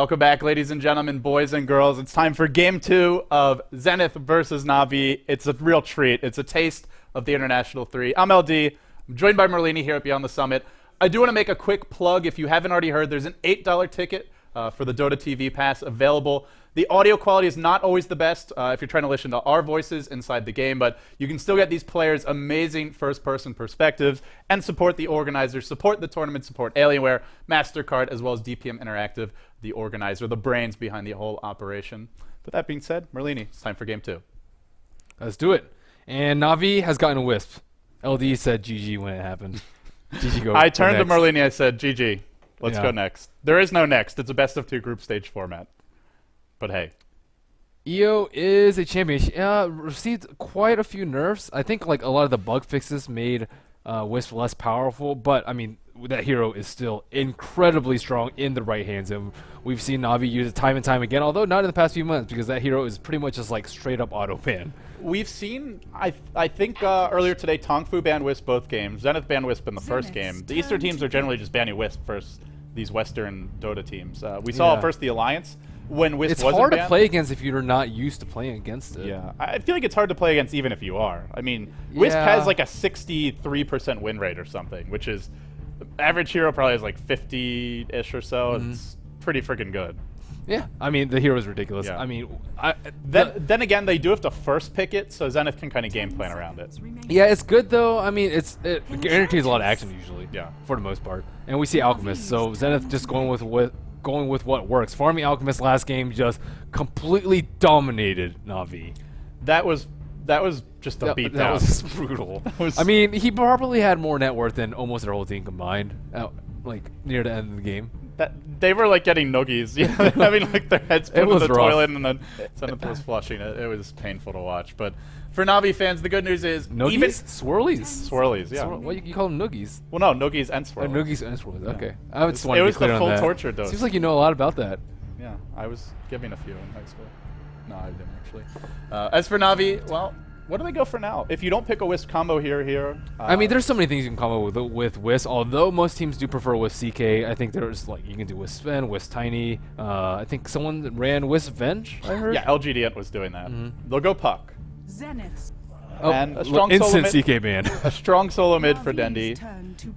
Welcome back, ladies and gentlemen, boys and girls. It's time for Game 2 of Zenith versus Navi. It's a real treat. It's a taste of the International 3. I'm LD. I'm joined by Merlini here at Beyond the Summit. I do want to make a quick plug. If you haven't already heard, there's an $8 ticket for the Dota TV Pass available. The audio quality is not always the best if you're trying to listen to our voices inside the game, but you can still get these players' amazing first-person perspectives and support the organizers, support the tournament, support Alienware, MasterCard, as well as DPM Interactive, the organizer, the brains behind the whole operation. With that being said, Merlini, it's time for Game 2. Let's do it. And Navi has gotten a wisp. LD said GG when it happened. GG go. I turned to Merlini, I said, GG. Let's Yeah. go next. There is no next. It's a best-of-2 group stage format. But hey. EO is a champion. Received quite a few nerfs. I think like a lot of the bug fixes made Wisp less powerful, but I mean that hero is still incredibly strong in the right hands, and we've seen Navi use it time and time again, although not in the past few months, because that hero is pretty much just like straight up auto ban. We've seen, I think earlier today, Tongfu banned Wisp both games. Zenith banned Wisp in the first game. The Eastern teams are generally just banning Wisp versus these Western Dota teams. We saw first the Alliance. When Wisp it's wasn't hard banned. to play against if you're not used to playing against it. Yeah, I feel like it's hard to play against even if you are. I mean, Wisp has like a 63% win rate or something, which is, average hero probably has like 50-ish or so. It's pretty freaking good. Yeah, I mean, the hero is ridiculous. Yeah. I mean, then again, they do have to first pick it, so Zenith can kind of game plan around it. yeah, it's good though. I mean, it guarantees a lot of action usually. Yeah. For the most part. And we see Alchemist, so Zenith just going with what works. Farming Alchemist last game just completely dominated Navi. That was just a beatdown. That was brutal. I mean, he probably had more net worth than almost their whole team combined, like near the end of the game. They were like getting noogies, having like their heads put in the toilet, and then Zenith was flushing it. It was painful to watch. But for Navi fans, the good news is Noogies? even Swirlies, yeah. What you call them noogies? Well, no, noogies and swirlies. Noogies and swirlies. Yeah. Okay, I just want It to be was clear the on full that. torture dose. Seems like you know a lot about that. Yeah, I was giving a few in high school. No, I didn't actually. As for Navi, well, what do they go for now? If you don't pick a Wisp combo here. I mean, there's so many things you can combo with Wisp. Although most teams do prefer Wisp CK, I think there's like you can do Wisp Sven, Wisp Tiny. I think someone ran Wisp Venge. I heard. Yeah, LGDN was doing that. They'll go Puck. Zenith. And a strong instant solo mid, CK ban. a strong solo mid for Dendi.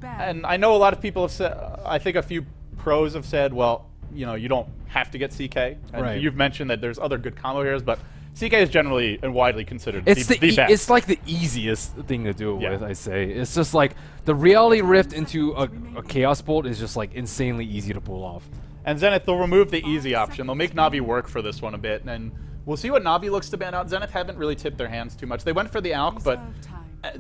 And I know a lot of people have said, I think a few pros have said, well, you know, you don't have to get CK. And Right. you've mentioned that there's other good combo heroes, but CK is generally and widely considered It's the best. It's like the easiest thing to do it Yeah. with. I say it's just like the reality rift into a chaos bolt is just like insanely easy to pull off. And Zenith, they'll remove the easy option. They'll make Navi work for this one a bit, and we'll see what Navi looks to ban out. Zenith haven't really tipped their hands too much. They went for the Alk, but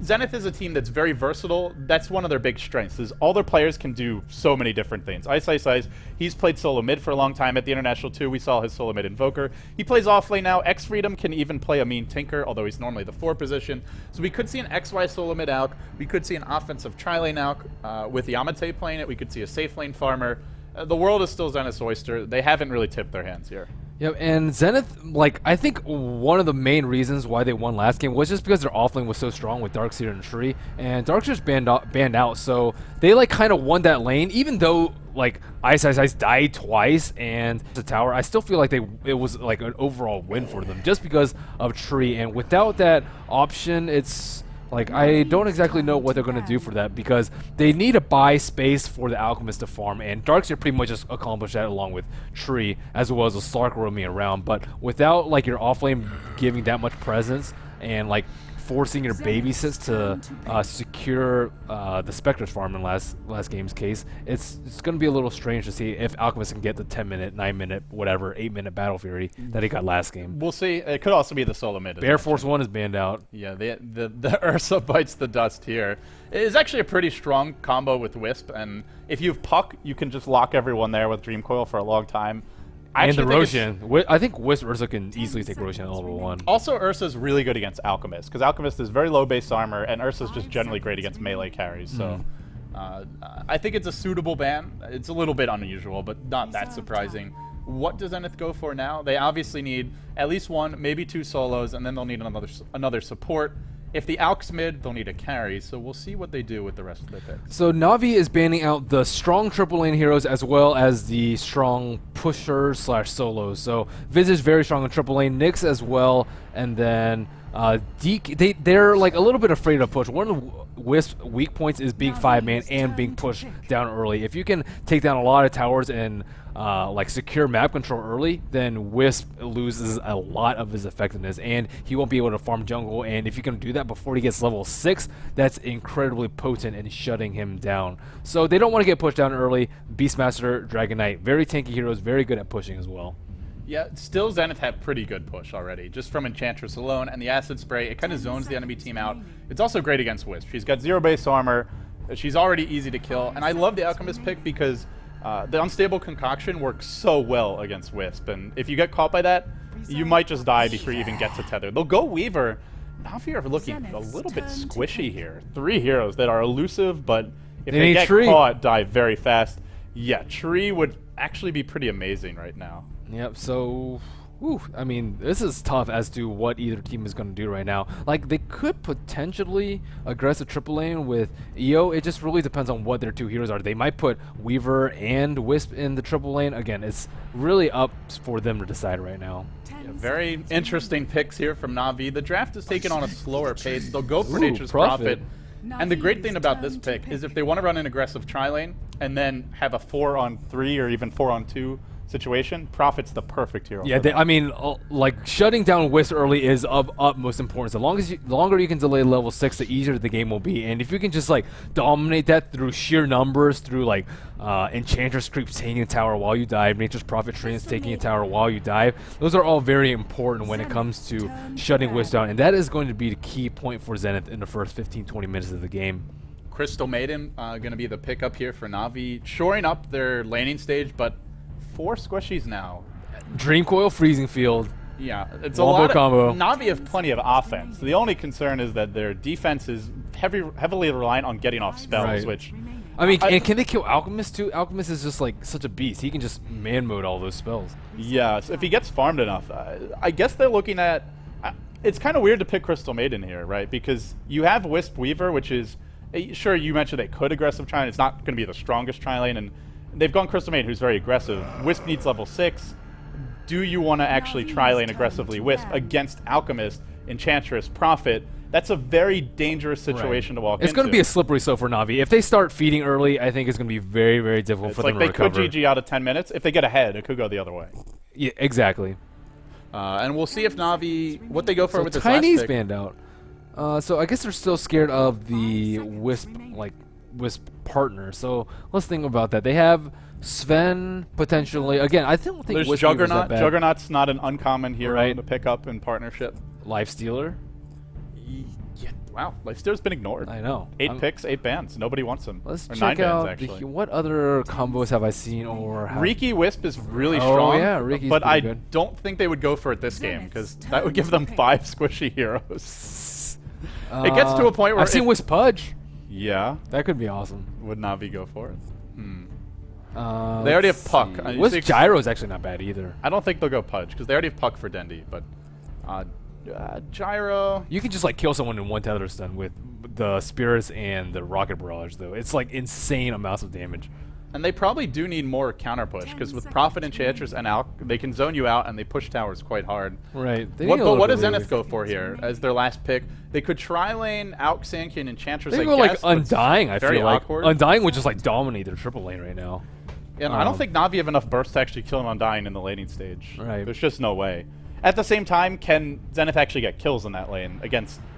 Zenith is a team that's very versatile. That's one of their big strengths, is all their players can do so many different things. Ice, he's played solo mid for a long time. At the International 2, we saw his solo mid Invoker. He plays off lane now. X-Freedom can even play a mean Tinker, although he's normally the 4 position. So we could see an XY solo mid Alk. We could see an offensive tri-lane Alk with Yamate playing it. We could see a safe lane farmer. The world is still Zenith's oyster. They haven't really tipped their hands here. Yep, and Zenith, like, I think one of the main reasons why they won last game was just because their offlane was so strong with Darkseer and Tree, and Darkseer's banned out, so they, like, kind of won that lane, even though, like, Ice died twice, and the tower, I still feel like it was, like, an overall win for them, just because of Tree, and without that option, it's... like, I don't exactly know what they're going to do for that, because they need to buy space for the Alchemist to farm, and Darkseer pretty much just accomplished that along with Tree, as well as a Slark roaming around. But without, like, your offlane giving that much presence, and, like, forcing your babysits to secure the Spectre's farm in last game's case, it's going to be a little strange to see if Alchemist can get the 10-minute, 9-minute, whatever, 8-minute Battle Fury that he got last game. We'll see. It could also be the solo mid. Bear Force 1 is banned out. Yeah, the Ursa bites the dust here. It is actually a pretty strong combo with Wisp, and if you have Puck, you can just lock everyone there with Dream Coil for a long time. And the Roshan. I think Wisp Ursa can easily take Roshan at level 1. Also, Ursa's really good against Alchemist, because Alchemist is very low base armor, and Ursa's just generally great against melee carries, so... I think it's a suitable ban. It's a little bit unusual, but not that surprising. What does Zenith go for now? They obviously need at least 1, maybe 2 solos, and then they'll need another support. If the Alks mid, they'll need a carry, so we'll see what they do with the rest of their picks. So Navi is banning out the strong triple lane heroes as well as the strong pushers / solos. So Viz is very strong in triple lane, Nyx as well, and then they're like a little bit afraid of push. One of the Wisp's weak points is being 5-man and being pushed down early. If you can take down a lot of towers and like secure map control early, then Wisp loses a lot of his effectiveness and he won't be able to farm jungle. And if you can do that before he gets level 6, that's incredibly potent in shutting him down. So they don't want to get pushed down early. Beastmaster, Dragon Knight, very tanky heroes, very good at pushing as well. Yeah, still Zenith have pretty good push already, just from Enchantress alone, and the Acid Spray, it kind of zones the enemy team out. It's also great against Wisp. She's got 0 base armor, she's already easy to kill, and I love the Alchemist pick because the Unstable Concoction works so well against Wisp, and if you get caught by that, you might just die before you even get to Tether. They'll go Weaver. Navi are looking a little bit squishy here. 3 heroes that are elusive, but if they get caught, die very fast. Yeah, Tree would actually be pretty amazing right now. Yep, so, I mean, this is tough as to what either team is going to do right now. Like, they could potentially aggress a triple lane with EO. It just really depends on what their 2 heroes are. They might put Weaver and Wisp in the triple lane. Again, it's really up for them to decide right now. Yeah, very interesting picks here from Navi. The draft is taken on a slower pace. They'll go for Nature's Prophet. And the great thing about this pick is if they want to run an aggressive tri-lane and then have a 4-on-3 or even 4-on-2 situation, Prophet's the perfect hero. Yeah, I mean, like shutting down Wisp early is of utmost importance. The longer you can delay level 6, the easier the game will be. And if you can just like dominate that through sheer numbers, through like Enchantress creeps taking a tower while you dive, Nature's Prophet Treants taking a tower while you dive, those are all very important when it comes to shutting Wisp down. And that is going to be the key point for Zenith in the first 15-20 minutes of the game. Crystal Maiden going to be the pickup here for Navi, shoring up their laning stage, but 4 squishies now. Dream Coil, Freezing Field. Yeah, it's a lot combo. Navi have plenty of offense. The only concern is that their defense is heavily reliant on getting off spells, which... I mean, and can they kill Alchemist too? Alchemist is just like such a beast. He can just man mode all those spells. Yeah, so if he gets farmed enough, I guess they're looking at... it's kind of weird to pick Crystal Maiden here, right? Because you have Wisp Weaver, which is... Sure, you mentioned they could aggressive tri-lane. It's not going to be the strongest tri-lane, and they've gone Crystal Maiden, who's very aggressive. Wisp needs level 6. Do you want to actually tri-lane aggressively Wisp against Alchemist, Enchantress, Prophet? That's a very dangerous situation to walk into. It's going to be a slippery slope for Navi. If they start feeding early, I think it's going to be very, very difficult for them to recover. They could GG out of 10 minutes. If they get ahead, it could go the other way. Yeah, exactly. And we'll see if Navi, what they go for with this last Tiny's pick. banned out. So I guess they're still scared of the Wisp, Wisp partner. So let's think about that. They have Sven potentially. Again, I don't think There's Wisp Juggernaut. is that bad. Juggernaut's not an uncommon hero to pick up in partnership. Lifestealer. Yeah, wow, Lifestealer's been ignored. I know. 8 picks, 8 bans. Nobody wants him. Let's or check 9 out bans, actually. what other combos have I seen or have Riki Wisp is really strong. Yeah, Riki's but I good. don't think they would go for it this game because that would give them 5 squishy heroes. It gets to a point where I've seen Wisp Pudge. Yeah, that could be awesome. Would Navi go for it? They already have Puck. Wisp Gyro is actually not bad either. I don't think they'll go Pudge because they already have Puck for Dendi, but Gyro. You can just like kill someone in one tether stun with the Spirits and the Rocket Barrage, though. It's like insane amounts of damage. And they probably do need more counter push because with Prophet, Enchantress, and Alk, they can zone you out and they push towers quite hard. Right. But what does Zenith go for here as their last pick? They could tri-lane Alk, Sankin, Enchantress. They go like Undying. I feel like awkward. Undying would just like dominate their triple lane right now. And I don't think Navi have enough burst to actually kill an Undying in the laning stage. Right. There's just no way. At the same time, can Zenith actually get kills in that lane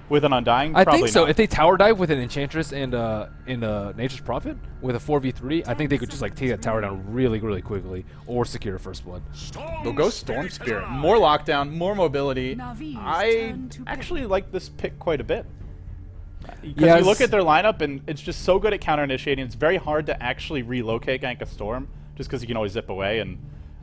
with an Undying? I Probably think so. not. If they tower dive with an Enchantress and Nature's Prophet with a 4v3, I think they could just like take that tower down really, really quickly or secure a first blood. They'll go Storm Spirit. More lockdown, more mobility. I actually like this pick quite a bit. Because you look at their lineup and it's just so good at counter initiating. It's very hard to actually relocate gank a Storm just because you can always zip away. And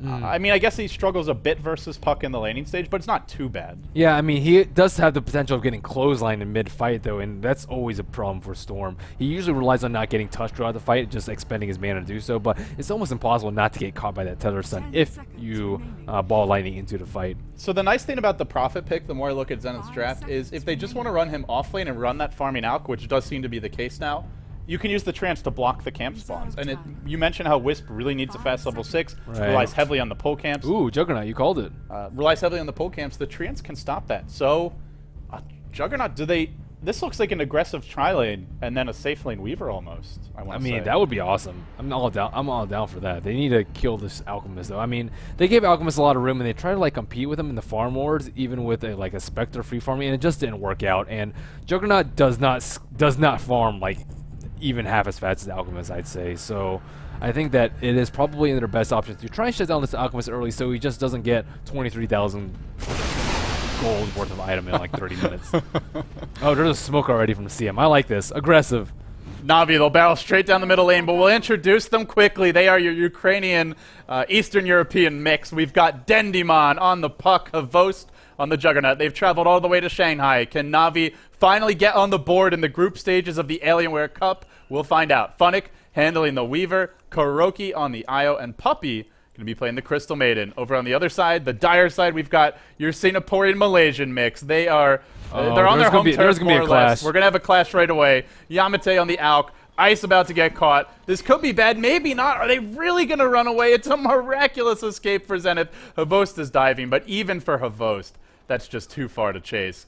I mean, I guess he struggles a bit versus Puck in the laning stage, but it's not too bad. Yeah, I mean, he does have the potential of getting clotheslined in mid-fight, though, and that's always a problem for Storm. He usually relies on not getting touched throughout the fight, just expending his mana to do so, but it's almost impossible not to get caught by that Tether Stun if you ball lightning into the fight. So the nice thing about the Prophet pick, the more I look at Zenith's draft, is if they just want to run him off lane and run that farming alch, which does seem to be the case now, you can use the trance to block the camp spawns. And you mentioned how Wisp really needs a fast level 6, relies heavily on the pull camps. Ooh, Juggernaut, you called it. Relies heavily on the pull camps. The trance can stop that. So, Juggernaut, this looks like an aggressive tri-lane and then a safe lane Weaver almost, I mean, say. that would be awesome. I'm all down for that. They need to kill this Alchemist, though. I mean, they gave Alchemist a lot of room, and they tried to, like, compete with him in the farm wars, even with, a Spectre free farming, and it just didn't work out. And Juggernaut does not farm, like, even half as fast as Alchemist, I'd say. So I think that it is probably their best option to try and shut down this Alchemist early so he just doesn't get 23,000 gold worth of item in like 30 minutes. Oh, there's a smoke already from the CM. I like this. Aggressive. Navi, they'll barrel straight down the middle lane, but we'll introduce them quickly. They are your Ukrainian, Eastern European mix. We've got Dendimon on the Puck, Havost on the Juggernaut. They've traveled all the way to Shanghai. Can Navi finally get on the board in the group stages of the Alienware Cup? We'll find out. Funnick handling the Weaver, Kuroki on the Io, and Puppy going to be playing the Crystal Maiden. Over on the other side, the dire side, we've got your Singaporean Malaysian mix. They are they're on their home turf, more or less. We're going to have a clash right away. Yamate on the Alk. Ice about to get caught. This could be bad, maybe not. Are they really going to run away? It's a miraculous escape for Zenith. Havost is diving, but even for Havost, that's just too far to chase.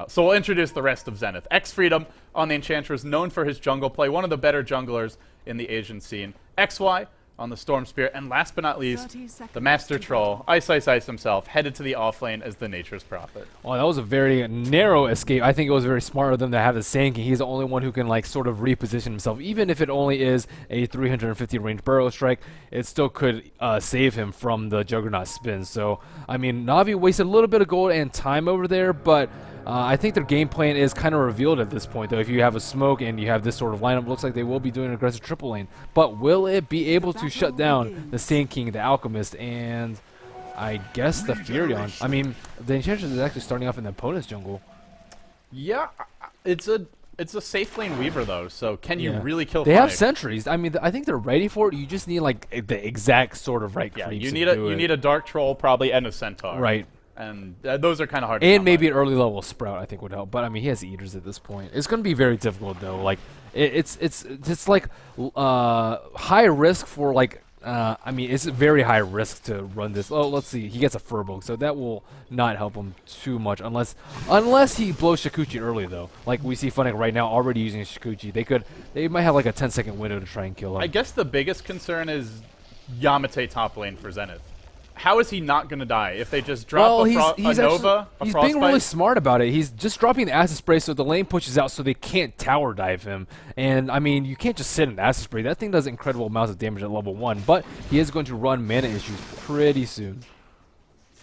So we'll introduce the rest of Zenith. X-Freedom on the Enchantress, known for his jungle play, one of the better junglers in the Asian scene. XY on the Storm Spirit, and last but not least, the Master Troll, Ice himself, headed to the offlane as the Nature's Prophet. Well, that was a very narrow escape. I think it was very smart of them to have the Sand King. He's the only one who can like sort of reposition himself. Even if it only is a 350 range Burrow Strike, it still could save him from the Juggernaut spin. So, I mean, Navi wasted a little bit of gold and time over there, but I think their game plan is kind of revealed at this point, though. If you have a smoke and you have this sort of lineup, it looks like they will be doing an aggressive triple lane. But will it be able to shut down the Sand King, the Alchemist, and I guess the Furion? I mean, the Enchantress is actually starting off in the opponent's jungle. Yeah, it's a safe lane Weaver, though, so can you really kill They Funnick? have sentries. I mean, I think they're ready for it. You just need, like, the exact sort of right creeps you need a Dark Troll, probably, and a Centaur. Right. And those are kind of hard to And come maybe by. an early level Sprout, I think, would help. But I mean, he has Eaters at this point. It's going to be very difficult, though. Like, it's like high risk for like. I mean, it's very high risk to run this. Oh, let's see. He gets a Furbolg, so that will not help him too much unless he blows Shikuchi early, though. Like we see Funnick right now already using Shikuchi. They might have like a 10-second window to try and kill him. I guess the biggest concern is Yamate top lane for Zenith. How is he not going to die if they just drop a Nova, a He's Frostbite? being really smart about it. He's just dropping the Acid Spray so the lane pushes out so they can't tower dive him. And, I mean, you can't just sit in Acid Spray. That thing does incredible amounts of damage at level 1, but he is going to run mana issues pretty soon.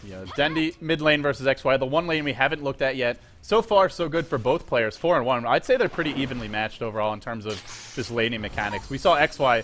Yeah, Dendi mid lane versus XY, the one lane we haven't looked at yet. So far, so good for both players, 4-1. I'd say they're pretty evenly matched overall in terms of just laning mechanics. We saw XY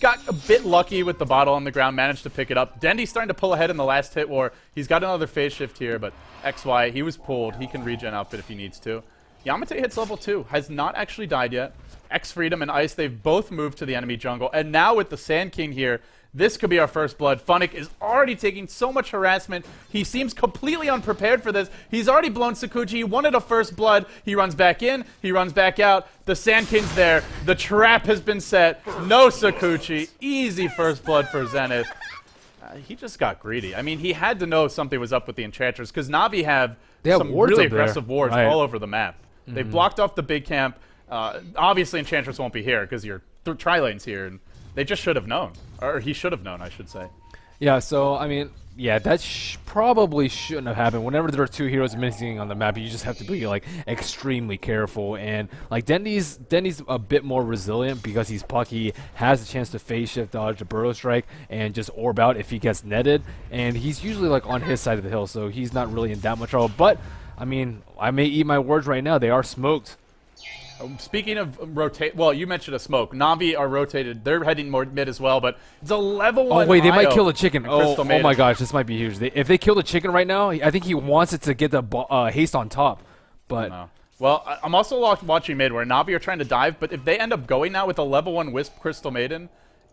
got a bit lucky with the bottle on the ground, managed to pick it up. Dendi's starting to pull ahead in the last hit war. He's got another phase shift here, but XY, he was pulled. He can regen outfit if he needs to. Yamate hits level 2, has not actually died yet. X-Freedom and Ice, they've both moved to the enemy jungle. And now with the Sand King here, this could be our first blood. Funnick is already taking so much harassment. He seems completely unprepared for this. He's already blown Sakuchi. He wanted a first blood. He runs back in. He runs back out. The Sand King's there. The trap has been set. No Sakuchi. Easy first blood for Zenith. He just got greedy. I mean, he had to know something was up with the Enchantress because Navi have some really aggressive wards all over the map. They've blocked off the big camp. Obviously, Enchantress won't be here because your tri-lane's here. And they just should have known. Or he should have known, I should say. Yeah, so, I mean, yeah, that probably shouldn't have happened. Whenever there are two heroes missing on the map, you just have to be, like, extremely careful. And, like, Dendi's a bit more resilient because he's Puck. He has a chance to phase shift dodge a Burrow Strike and just orb out if he gets netted. And he's usually, like, on his side of the hill, so he's not really in that much trouble. But, I mean, I may eat my words right now. They are smoked. Speaking of rotate, well, you mentioned a smoke. Navi are rotated. They're heading more mid as well, but it's a level 1. Oh wait, they might IO kill the chicken. and Oh, Crystal oh Maiden. my gosh, this might be huge. If they kill the chicken right now, I think he wants it to get the haste on top. But No. Well, I'm also watching mid where Navi are trying to dive, but if they end up going now with a level 1 Wisp Crystal Maiden,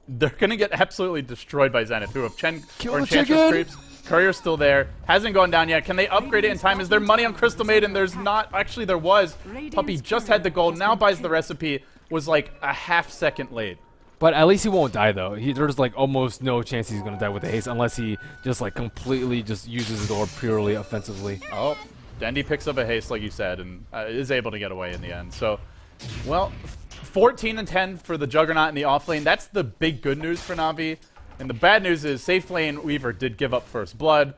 they're going to get absolutely destroyed by Zenith, who have Kill or the Enchantress chicken! creeps. Courier's still there. Hasn't gone down yet. Can they upgrade it in time? Is there money on Crystal Maiden? There's not. Actually, there was. Puppy just had the gold. Now buys the recipe. Was like a half second late. But at least he won't die though. There's like almost no chance he's gonna die with the haste unless he just like completely just uses his door purely offensively. Oh, Dendy picks up a haste like you said and is able to get away in the end. So, well, 14 and 10 for the Juggernaut in the off lane. That's the big good news for Navi. And the bad news is safe lane Weaver did give up first blood.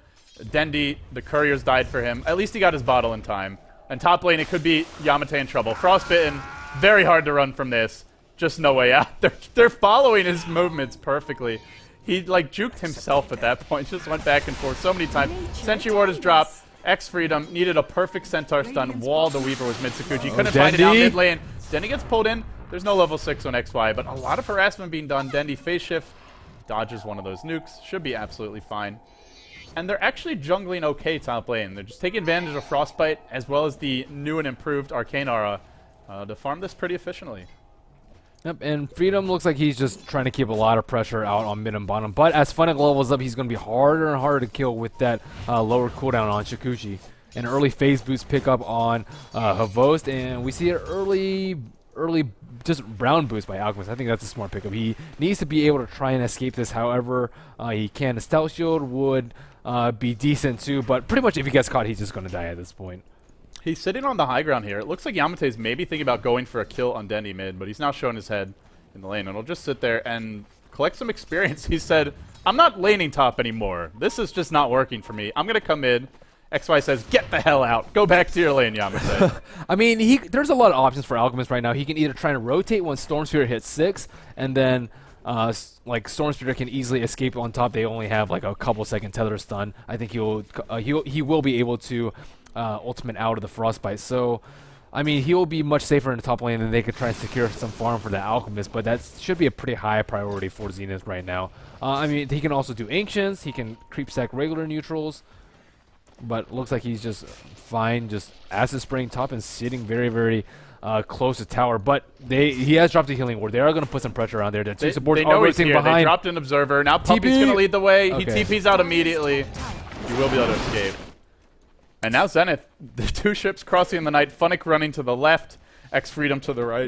Dendy, the couriers died for him. At least he got his bottle in time. And top lane, it could be Yamate in trouble. Frostbitten, very hard to run from this. Just no way out. They're following his movements perfectly. He like juked himself at that point. Just went back and forth so many times. Sentry Ward is dropped. X-Freedom needed a perfect Centaur stun while the Weaver was mid-Sakuji. Couldn't find it down mid lane. Dendy gets pulled in. There's no level 6 on XY, but a lot of harassment being done. Dendy phase shift. Dodges one of those nukes. Should be absolutely fine. And they're actually jungling okay top lane. They're just taking advantage of Frostbite as well as the new and improved Arcane Aura to farm this pretty efficiently. Yep, and Freedom looks like he's just trying to keep a lot of pressure out on mid and bottom. But as Funnick levels up, he's going to be harder and harder to kill with that lower cooldown on Shikuchi. An early phase boost pickup on Havost, and we see an early just brown boost by Alchemist. I think that's a smart pickup. He needs to be able to try and escape this however he can. A Stout Shield would be decent too, but pretty much if he gets caught, he's just going to die at this point. He's sitting on the high ground here. It looks like Yamate's maybe thinking about going for a kill on Dendy mid, but he's now showing his head in the lane, and he'll just sit there and collect some experience. He said, I'm not laning top anymore. This is just not working for me. I'm going to come in. XY says, get the hell out. Go back to your lane, Yamate. I mean, there's a lot of options for Alchemist right now. He can either try and rotate when Storm Spirit hits 6, and then like Storm Spirit can easily escape on top. They only have like a couple second tether stun. I think he will be able to ultimate out of the Frostbite. So, I mean, he will be much safer in the top lane, and they could try and secure some farm for the Alchemist, but that should be a pretty high priority for Zenith right now. I mean, he can also do Ancients. He can creep stack regular neutrals. But looks like he's just fine, just acid spraying top and sitting very, very close to tower. But he has dropped a healing ward. They are going to put some pressure on there. The two supports are rotating behind. They dropped an observer. Now Puppy's going to lead the way. Okay. He TP's out immediately. He will be able to escape. And now Zenith, the two ships crossing the night. Funnick running to the left. X-Freedom to the right.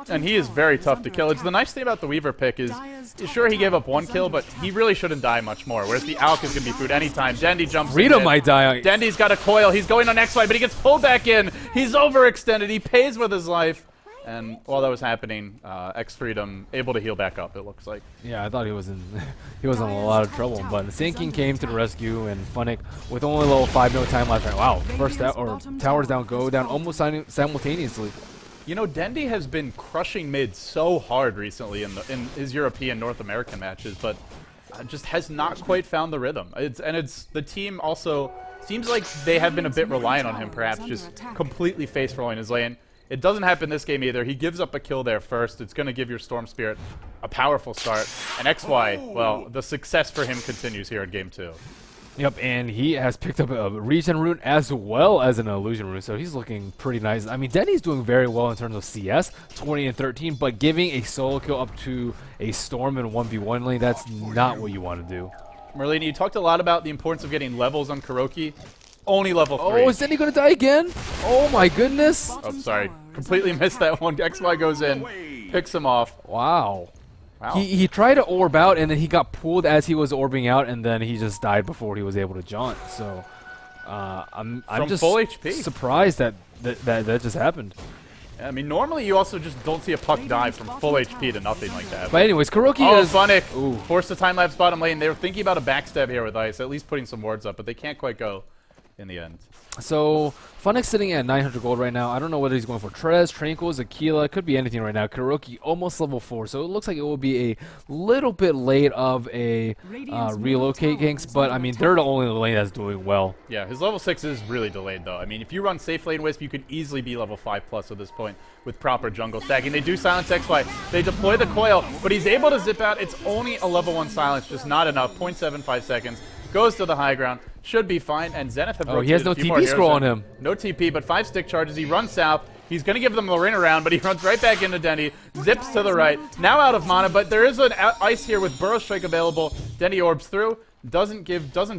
And he is very tough to kill. It's the nice thing about the Weaver pick is, sure, he gave up one kill, but he really shouldn't die much more. Whereas the Alk is going to be food anytime. Dendy jumps Freedom in. might die. Dendy's got a coil. He's going on XY, but he gets pulled back in. He's overextended. He pays with his life. And while that was happening, X-Freedom able to heal back up, it looks like. Yeah, I thought he was in a lot of trouble, but Sinking came to the rescue, and Funnick with only level 5, no time left. Wow, first towers down, go down almost simultaneously. You know, Dendy has been crushing mid so hard recently in his European North American matches, but just has not quite found the rhythm. It's the team also seems like they have been a bit reliant on him, perhaps just completely face rolling his lane. It doesn't happen this game either. He gives up a kill there first. It's going to give your Storm Spirit a powerful start. And XY, well, the success for him continues here in game 2. Yep, and he has picked up a regen rune as well as an illusion rune, so he's looking pretty nice. I mean, Denny's doing very well in terms of CS, 20 and 13, but giving a solo kill up to a Storm in 1v1 lane, that's not what you want to do. Merlini, you talked a lot about the importance of getting levels on Kuroki. Only level 3. Oh, is Denny going to die again? Oh my goodness. Oh, sorry. Completely missed that one. XY goes in, picks him off. Wow. Wow. He tried to orb out, and then he got pulled as he was orbing out, and then he just died before he was able to jaunt. So I'm just full HP. surprised that just happened. Yeah, I mean, normally you also just don't see a puck die from full HP to nothing like that. But anyways, Kuroki is... Funnick forced the time-lapse bottom lane. They were thinking about a backstab here with Ice, at least putting some wards up, but they can't quite go in the end. So Funnick's sitting at 900 gold right now. I don't know whether he's going for Trez, Tranquils, Aquila. Could be anything right now. Kuroki almost level 4, so it looks like it will be a little bit late of a relocate ganks, but I mean they're the only lane that's doing well. Yeah, his level 6 is really delayed though. I mean, if you run safe lane Wisp, you could easily be level 5+ at this point with proper jungle stacking. They do silence XY. They deploy the coil, but he's able to zip out. It's only a level 1 silence, just not enough. 0.75 seconds. Goes to the high ground. Should be fine, and Zenith have rotated he has no a few more TP heroes scroll on in. him. No TP, but 5 stick charges. He runs south. He's going to give them the ring around, but he runs right back into Denny. Zips to the right. Now out of mana, but there is an ice here with Burrow Strike available. Denny orbs through. Doesn't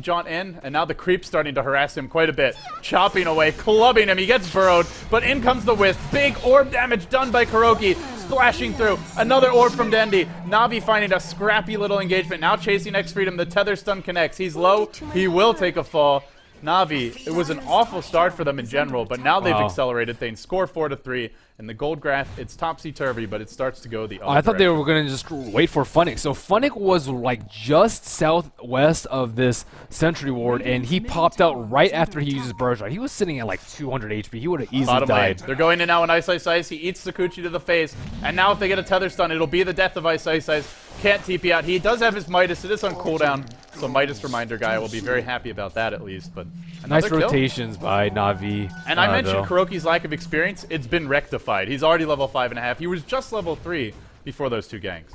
jaunt in, and now the creep's starting to harass him quite a bit. Chopping away, clubbing him. He gets burrowed, but in comes the Wisp. Big orb damage done by Kuroki. Splashing through. Another orb from Dendi. Navi finding a scrappy little engagement. Now chasing X Freedom. The tether stun connects. He's low. He will take a fall. Navi, it was an awful start for them in general, but now they've accelerated things. Score 4-3, and the gold graph, it's topsy-turvy, but it starts to go the other I thought they direction. were going to just wait for Funnick. So Funnick was like just southwest of this Sentry Ward, and he popped out right after he uses Burst. He was sitting at like 200 HP. He would have easily Bottom died. lane. They're going in now on Ice Ice Ice. He eats Sakuchi to the face, and now if they get a tether stun, it'll be the death of Ice Ice Ice. Can't TP out. He does have his Midas. It is on cooldown, so Midas reminder guy will be very happy about that at least. But Nice kill. rotations by Navi. And I mentioned Kuroki's lack of experience. It's been rectified. He's already level 5.5. He was just level 3 before those 2 ganks.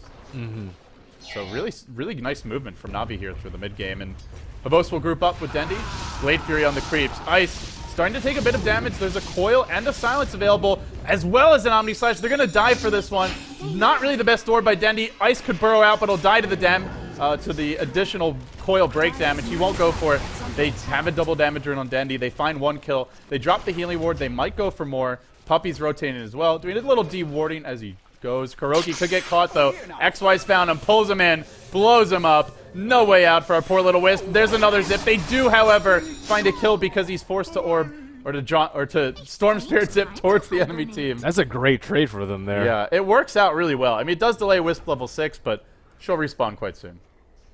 So really nice movement from Navi here through the mid game. And Havos will group up with Dendi. Blade Fury on the creeps. Ice starting to take a bit of damage. There's a coil and a silence available, as well as an Omni Slash. They're going to die for this one. Not really the best orb by Dendi. Ice could burrow out, but he'll die to the additional coil break damage. He won't go for it. They have a double damager on Dendi. They find 1 kill. They drop the healing ward. They might go for more. Puppy's rotating as well, doing a little de-warding as he goes. Kuroki could get caught though. XY's found him, pulls him in, blows him up. No way out for our poor little Wisp. There's another zip. They do, however, find a kill because he's forced to orb or to Storm Spirit zip towards the enemy team. That's a great trade for them there. Yeah, it works out really well. I mean, it does delay Wisp level 6, but she'll respawn quite soon.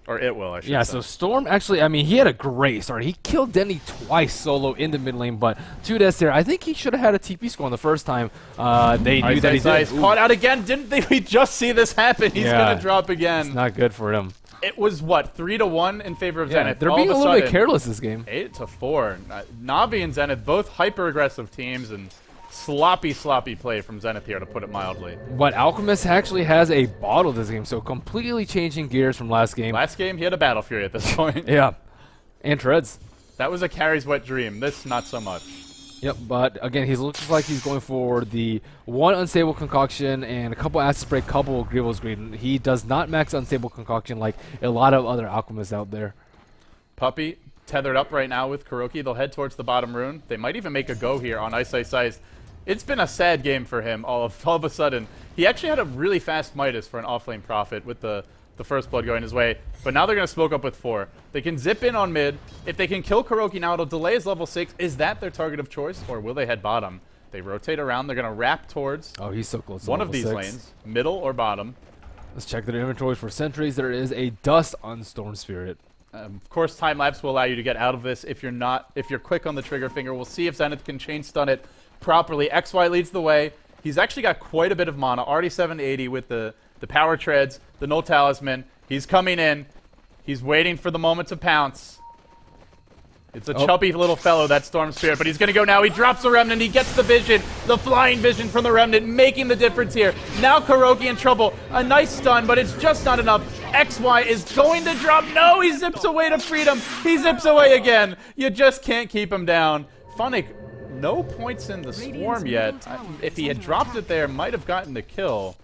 Or it will, I should say. Yeah, so Storm actually, I mean, he had a great start. He killed Denny twice solo in the mid lane, but 2 deaths there. I think he should have had a TP score on the first time. They knew that he did. Caught out again. Didn't they? We just see this happen. He's going to drop again. It's not good for him. It was, what, 3-1 in favor of Zenith? They're being a little bit careless this game. 8-4. Navi and Zenith, both hyper-aggressive teams, and sloppy play from Zenith here, to put it mildly. But Alchemist actually has a bottle this game, so completely changing gears from last game. Last game, he had a Battle Fury at this point. Yeah. And Treads. That was a Carrie's wet dream. This, not so much. Yep, but again, he looks like he's going for the 1 Unstable Concoction and a couple Acid Spray, couple Grievous Greed. He does not max Unstable Concoction like a lot of other Alchemists out there. Puppy tethered up right now with Kuroki. They'll head towards the bottom rune. They might even make a go here on Ice Ice Ice. It's been a sad game for him all of a sudden. He actually had a really fast Midas for an offlane Prophet with the first blood going his way, but now they're going to smoke up with 4. They can zip in on mid. If they can kill Kuroki now, it'll delay his level 6. Is that their target of choice, or will they head bottom? They rotate around. They're going to wrap towards he's so close to one of level these 6. lanes, middle or bottom. Let's check their inventories for sentries. There is a Dust on Storm Spirit. Of course, time lapse will allow you to get out of this if you're quick on the trigger finger. We'll see if Zenith can chain stun it properly. XY leads the way. He's actually got quite a bit of mana, already 780 with the power treads, the null talisman. He's coming in. He's waiting for the moment to pounce. It's a chubby little fellow, that Storm Spirit, but he's going to go now. He drops the Remnant. He gets the vision, the flying vision from the Remnant, making the difference here. Now Kuroki in trouble. A nice stun, but it's just not enough. XY is going to drop. No, he zips away to freedom. He zips away again. You just can't keep him down. Funnick, no points in the swarm yet. If he had dropped it there, might have gotten the kill.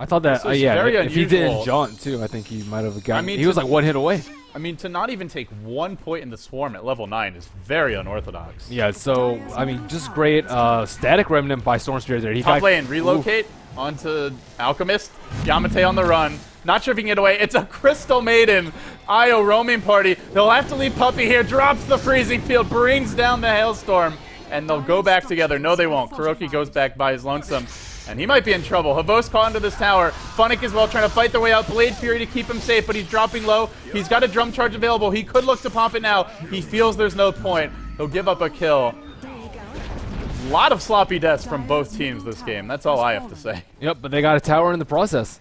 I thought that, very if he didn't unusual. jaunt too, I think he might have gotten. I mean, he was like 1 hit away. I mean, to not even take 1 point in the swarm at level 9 is very unorthodox. Yeah, so, I mean, just great static Remnant by Storm Spirit there. He Top lane, relocate onto Alchemist. Yamate on the run. Not sure if he can get away. It's a Crystal Maiden. Io roaming party. They'll have to leave Puppy here. Drops the freezing field. Brings down the Hailstorm. And they'll go back together. No, they won't. Kuroki goes back by his lonesome. And he might be in trouble. Havos caught into this tower. Funnick as well trying to fight their way out. Blade Fury to keep him safe, but he's dropping low. He's got a drum charge available. He could look to pop it now. He feels there's no point. He'll give up a kill. A lot of sloppy deaths from both teams this game. That's all I have to say. Yep, but they got a tower in the process.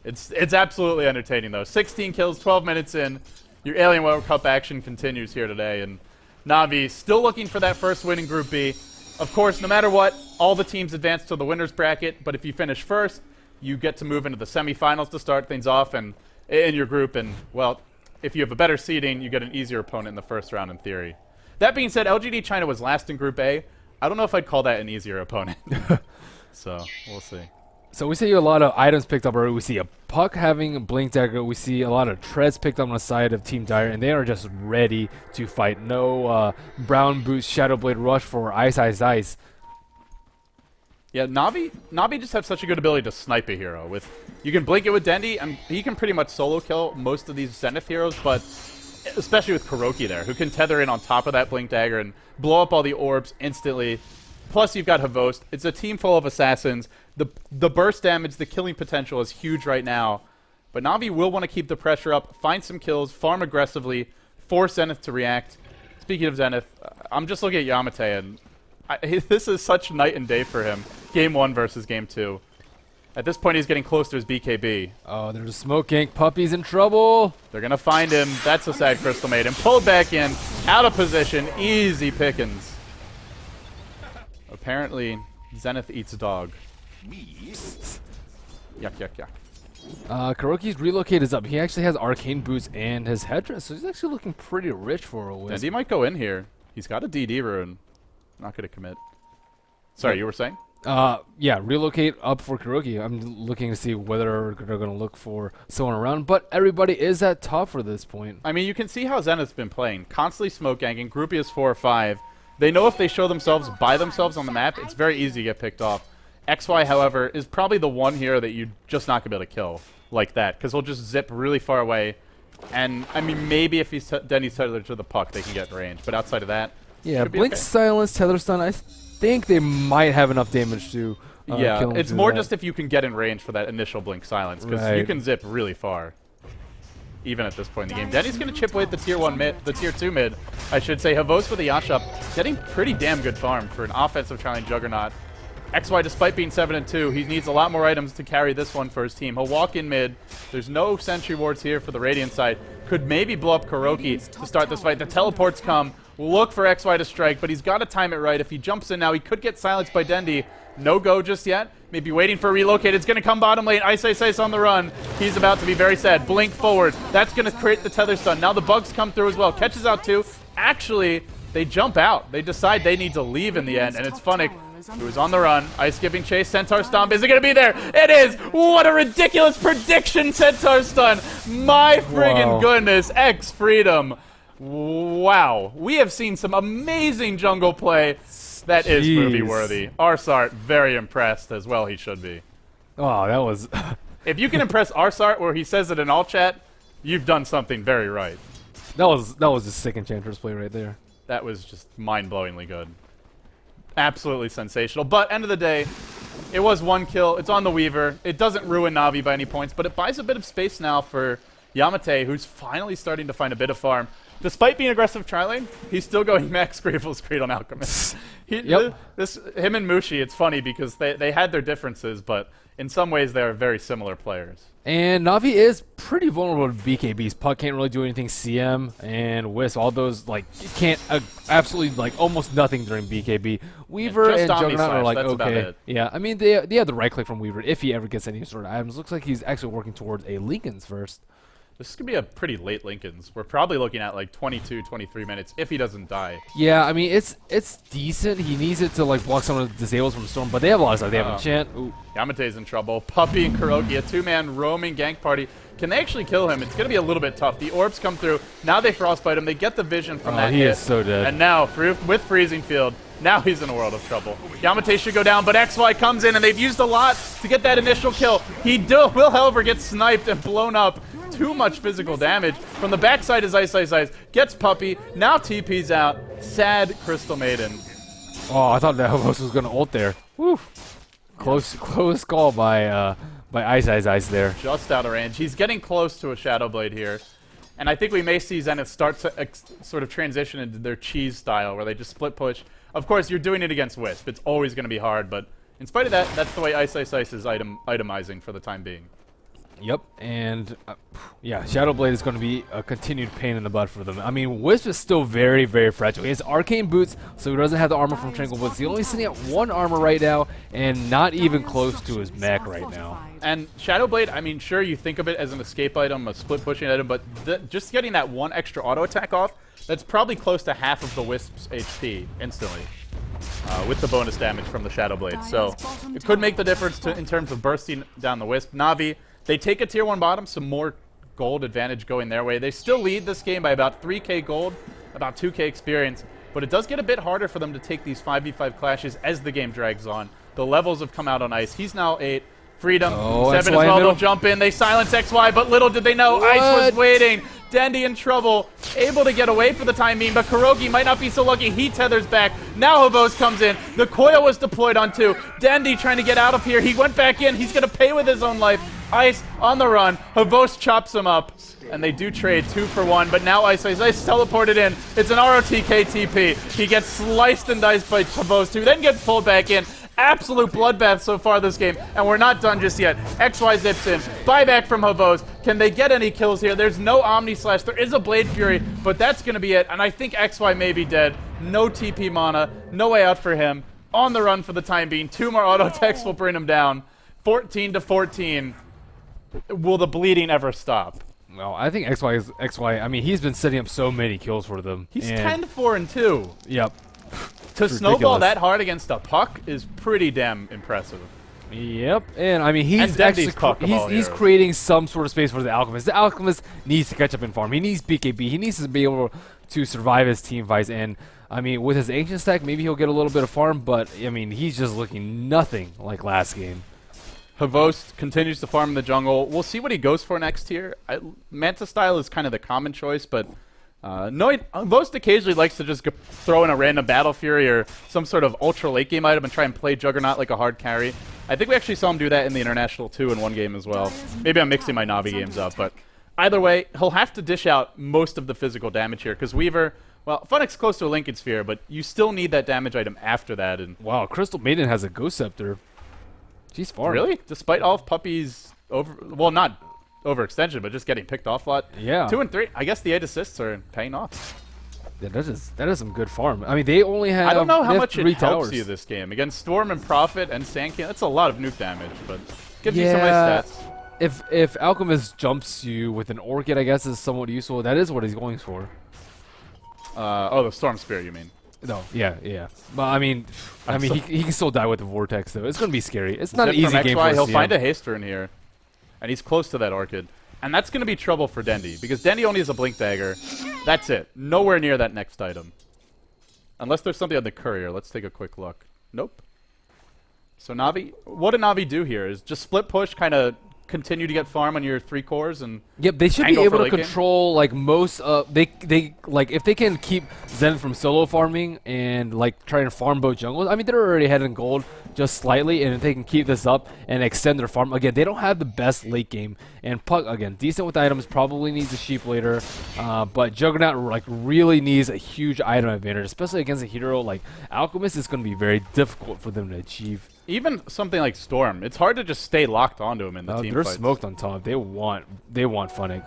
It's absolutely entertaining, though. 16 kills, 12 minutes in. Your Alienware Cup action continues here today. And Navi still looking for that first win in Group B. Of course, no matter what, all the teams advance to the winner's bracket. But if you finish first, you get to move into the semifinals to start things off and in your group. And, well, if you have a better seeding, you get an easier opponent in the first round in theory. That being said, LGD China was last in Group A. I don't know if I'd call that an easier opponent. So, we'll see. So we see a lot of items picked up already. We see a Puck having a Blink Dagger. We see a lot of treads picked up on the side of Team Dire, and they are just ready to fight. No Brown Boots Shadow Blade Rush for Ice Ice Ice. Yeah, Navi just have such a good ability to snipe a hero. You can blink it with Dendi, and he can pretty much solo kill most of these Zenith heroes, but especially with Kuroki there, who can tether in on top of that Blink Dagger and blow up all the orbs instantly. Plus, you've got Havost. It's a team full of assassins. The burst damage, the killing potential is huge right now. But Navi will want to keep the pressure up, find some kills, farm aggressively, force Zenith to react. Speaking of Zenith, I'm just looking at Yamate, and this is such night and day for him. Game 1 versus Game 2. At this point, he's getting close to his BKB. Oh, there's a smoke gank. Puppy's in trouble. They're going to find him. That's a sad Crystal Maiden. Pulled back in, out of position, easy pickings. Apparently, Zenith eats dog. Yuck, yuck, yuck. Kuroki's relocate is up. He actually has arcane boots and his headdress, so he's actually looking pretty rich for a win. And he might go in here. He's got a DD rune. Not going to commit. Sorry, you were saying? Yeah, relocate up for Kuroki. I'm looking to see whether they're going to look for someone around, but everybody is at top for this point. I mean, you can see how Zenith's been playing. Constantly smoke ganking. Groupie is 4 or 5. They know if they show themselves by themselves on the map, it's very easy to get picked off. XY, however, is probably the one hero that you're just not going to be able to kill like that, because he'll just zip really far away. And, I mean, maybe if Denny's tethered to the Puck, they can get range. But outside of that, yeah, Blink okay. Silence, Tether Stun, I think they might have enough damage to yeah, kill him. It's more just if you can get in range for that initial Blink Silence, because you can zip really far. Even at this point in the game. Denny's going to chip away at the tier 1 mid, the tier 2 mid, I should say. Havost for the Yashup, getting pretty damn good farm for an offensive challenge Juggernaut. XY, despite being 7-2, he needs a lot more items to carry this one for his team. He'll walk in mid. There's no sentry wards here for the Radiant side. Could maybe blow up Kuroki to start this fight. The teleports come. Look for XY to strike, but he's got to time it right. If he jumps in now, he could get silenced by Dendi. No go just yet. Maybe waiting for a relocate. It's going to come bottom lane. Ice Ice Ice on the run. He's about to be very sad. Blink forward. That's going to create the tether stun. Now the bugs come through as well. Catches out 2. Actually, they jump out. They decide they need to leave in the end, and it's Funnick who is on the run. Ice giving chase. Centaur Stomp. Is it going to be there? It is! What a ridiculous prediction, Centaur Stun. My friggin' goodness. X Freedom. Wow. We have seen some amazing jungle play. That is movie worthy. Arsart, very impressed as well. He should be. Oh, that was. If you can impress Arsart where he says it in all chat, you've done something very right. That was a sick Enchantress play right there. That was just mind-blowingly good. Absolutely sensational. But end of the day, it was 1 kill. It's on the Weaver. It doesn't ruin Navi by any points, but it buys a bit of space now for Yamate, who's finally starting to find a bit of farm. Despite being aggressive tri-lane, he's still going max Gravel's Creed on Alchemist. Him and Mushi, it's funny because they had their differences, but in some ways they are very similar players. And Navi is pretty vulnerable to BKBs. Puck can't really do anything. CM and Wisp, all those, like, can't absolutely, like, almost nothing during BKB. Weaver and Juggernaut are like, okay. Yeah, I mean, they have the right click from Weaver if he ever gets any sort of items. Looks like he's actually working towards a Lincoln's first. This is going to be a pretty late Lincoln's. We're probably looking at like 22, 23 minutes if he doesn't die. Yeah, I mean, it's decent. He needs it to like block some of the disables from Storm, but they have a lot of stuff. They have Enchant. Ooh. Yamate's in trouble. Puppy and Kuroki, a 2-man roaming gank party. Can they actually kill him? It's going to be a little bit tough. The orbs come through. Now they frostbite him. They get the vision from that hit. He is so dead. And now, with Freezing Field, now he's in a world of trouble. Yamate should go down, but XY comes in, and they've used a lot to get that initial kill. He will, however, get sniped and blown up. Too much physical damage. From the backside is Ice Ice Ice. Gets Puppy. Now TP's out. Sad Crystal Maiden. Oh, I thought that Hobos was going to ult there. Woo. Close call by Ice Ice Ice there. Just out of range. He's getting close to a Shadow Blade here. And I think we may see Zenith start to sort of transition into their cheese style, where they just split push. Of course, you're doing it against Wisp. It's always going to be hard, but in spite of that, that's the way Ice is itemizing for the time being. Yep, and yeah, Shadowblade is going to be a continued pain in the butt for them. I mean, Wisp is still very, very fragile. He has arcane boots, so he doesn't have the armor from Tranquil Boots. He's only sitting at 1 armor right now, and not even close to his mech right now. And Shadowblade, I mean, sure, you think of it as an escape item, a split pushing item, but just getting that 1 extra auto attack off, that's probably close to half of the Wisp's HP instantly. With the bonus damage from the Shadowblade. So it could make the difference in terms of bursting down the Wisp. Navi, they take a tier 1 bottom, some more gold advantage going their way. They still lead this game by about 3k gold, about 2k experience, but it does get a bit harder for them to take these 5v5 clashes as the game drags on. The levels have come out on Ice. He's now 8. Freedom, 7 as well. They'll jump in. They silence XY, but little did they know Ice was waiting. Dendi in trouble, able to get away for the time being, but Kurogi might not be so lucky. He tethers back. Now Havos comes in. The coil was deployed on 2. Dendi trying to get out of here. He went back in. He's going to pay with his own life. Ice on the run. Havos chops him up, and they do trade 2 for 1, but now Ice teleported in. It's an ROTK TP. He gets sliced and diced by Havos 2, then gets pulled back in. Absolute bloodbath so far this game, and we're not done just yet. XY zips in. Buyback from Havos. Can they get any kills here? There's no Omni Slash. There is a Blade Fury, but that's going to be it. And I think XY may be dead. No TP mana. No way out for him. On the run for the time being. 2 more auto attacks will bring him down. 14 to 14. Will the bleeding ever stop? Well, I think XY. I mean, he's been setting up so many kills for them. He's 10-4-2. Yep. To snowball that hard against a puck is pretty damn impressive. Yep, and I mean he's creating some sort of space for the Alchemist. The Alchemist needs to catch up in farm. He needs BKB. He needs to be able to survive his team fights. And I mean, with his ancient stack, maybe he'll get a little bit of farm. But I mean, he's just looking nothing like last game. Havos continues to farm in the jungle. We'll see what he goes for next here. Manta style is kind of the common choice, but. Havos occasionally likes to just throw in a random Battle Fury or some sort of ultra late game item and try and play Juggernaut like a hard carry. I think we actually saw him do that in the International 2 in one game as well. Maybe I'm mixing my Navi games up, but either way, he'll have to dish out most of the physical damage here because Weaver, well, Funnick's close to a Lincoln Sphere, but you still need that damage item after that. And wow, Crystal Maiden has a Ghost Scepter. She's far. Really? Despite all of Puppy's not overextension, but just getting picked off a lot. Yeah. 2 and 3. I guess the 8 assists are paying off. Yeah, that is some good farm. I mean, they only have. I don't know how much it towers. helps you this game against Storm and Prophet and Sand King. That's a lot of nuke damage, but gives you some nice stats. If Alchemist jumps you with an Orchid, I guess is somewhat useful. That is what he's going for. The Storm Spirit, you mean? No, yeah. But I mean, he can still die with the Vortex though. It's gonna be scary. It's not an easy game for He'll find a Haster in here. And he's close to that Orchid. And that's going to be trouble for Dendi, because Dendi only has a Blink Dagger. That's it. Nowhere near that next item. Unless there's something on the Courier. Let's take a quick look. Nope. So Navi, what did Navi do here? Is just split push, kind of continue to get farm on your 3 cores and yep, they should be able to control like most they like if they can keep Zenith from solo farming and like trying to farm both jungles. I mean, they're already ahead in gold just slightly, and if they can keep this up and extend their farm again, they don't have the best late game. And Puck again, decent with items, probably needs a sheep later, but Juggernaut like really needs a huge item advantage, especially against a hero like Alchemist. It's going to be very difficult for them to achieve. Even something like Storm, it's hard to just stay locked onto him in the team they're fights. Smoked on top. They want Funnick.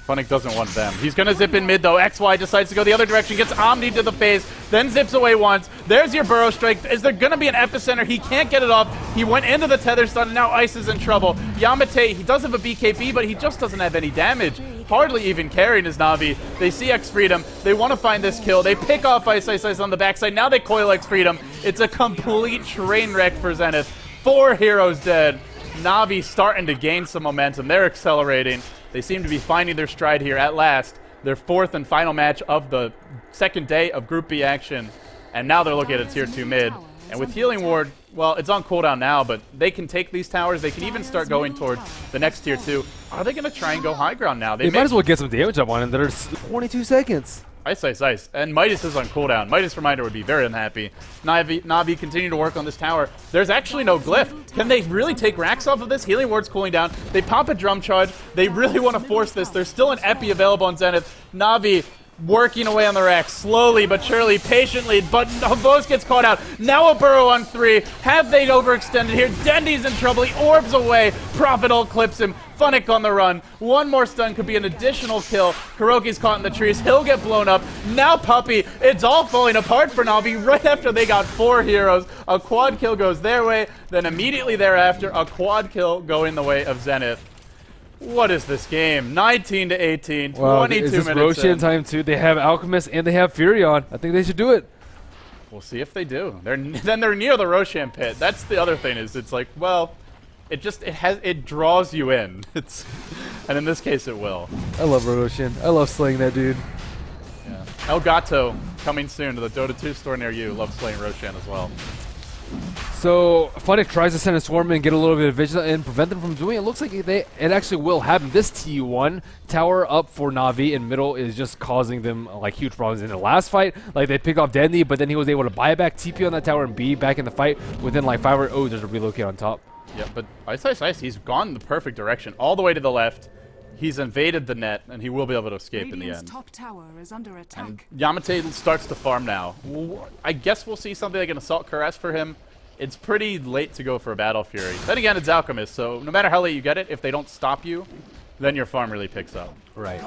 Funnick doesn't want them. He's going to zip in mid, though. XY decides to go the other direction, gets Omni to the face, then zips away once. There's your Burrow Strike. Is there going to be an epicenter? He can't get it off. He went into the Tether Stun, and now Ice is in trouble. Yamate, he does have a BKB, but he just doesn't have any damage. Hardly even carrying his Navi. They see X Freedom. They want to find this kill. They pick off Ice on the backside. Now they coil X Freedom. It's a complete train wreck for Zenith. 4 heroes dead. Navi starting to gain some momentum. They're accelerating. They seem to be finding their stride here at last. Their 4th and final match of the second day of Group B action. And now they're looking at a Tier 2 mid. And with Healing Ward, well, it's on cooldown now, but they can take these towers. They can even start going towards the next Tier 2. Are they going to try and go high ground now? They might as well get some damage up on him. There's 22 seconds. Ice, ice, ice. And Midas is on cooldown. Midas Reminder would be very unhappy. Navi continue to work on this tower. There's actually no glyph. Can they really take racks off of this? Healing Ward's cooling down. They pop a drum charge. They really want to force this. There's still an Epi available on Zenith. Navi working away on the rack, slowly but surely, patiently, but Havos gets caught out. Now a burrow on 3. Have they overextended here? Dendy's in trouble. He orbs away. Prophet ult clips him. Funnick on the run. One more stun could be an additional kill. Kuroki's caught in the trees. He'll get blown up. Now Puppey. It's all falling apart for Navi right after they got 4 heroes. A quad kill goes their way. Then immediately thereafter, a quad kill going the way of Zenith. What is this game? 19 to 18, 22 is this minutes Roshan in. time too? They have Alchemist and they have Furion. I think they should do it. We'll see if they do. Then they're near the Roshan pit. That's the other thing. Is it's like, well, it draws you in. And in this case, it will. I love Roshan. I love slaying that dude. Yeah. Elgato coming soon to the Dota 2 store near you. Love slaying Roshan as well. So Funnick tries to send a swarm in and get a little bit of vigilance and prevent them from doing it. It looks like it actually will happen. This T1 tower up for Navi in middle is just causing them like huge problems. In the last fight, like they picked off Dandy, but then he was able to buy back TP on that tower and be back in the fight within like 5 or oh, there's a relocate on top. Yeah, but Ice Ice Ice, he's gone in the perfect direction, all the way to the left. He's invaded the net, and he will be able to escape in the end. Top tower is under attack. And Yamate starts to farm now. I guess we'll see something like an Assault Caress for him. It's pretty late to go for a Battle Fury. Then again, it's Alchemist, so no matter how late you get it, if they don't stop you, then your farm really picks up. Right.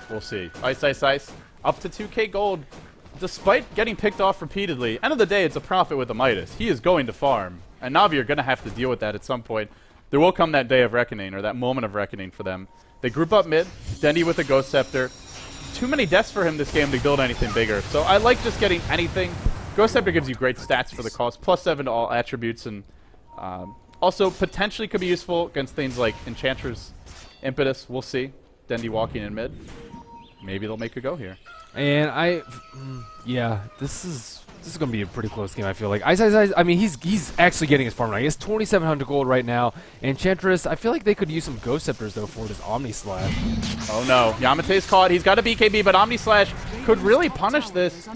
We'll see. Ice, Ice, Ice, up to 2k gold. Despite getting picked off repeatedly, end of the day, it's a profit with a Midas. He is going to farm, and Navi are going to have to deal with that at some point. There will come that day of reckoning, or that moment of reckoning for them. They group up mid, Dendy with a Ghost Scepter. Too many deaths for him this game to build anything bigger, so I like just getting anything. Ghost Scepter gives you great stats for the cost, +7 to all attributes, and also potentially could be useful against things like Enchantress Impetus. We'll see. Dendy walking in mid. Maybe they'll make a go here. And yeah, this is going to be a pretty close game, I feel like. Ice, I mean, he's actually getting his farm now. He has 2,700 gold right now. Enchantress, I feel like they could use some Ghost Scepters, though, for this Omni Slash. Oh, no. Yamate's caught. He's got a BKB, but Omni Slash could really punish this.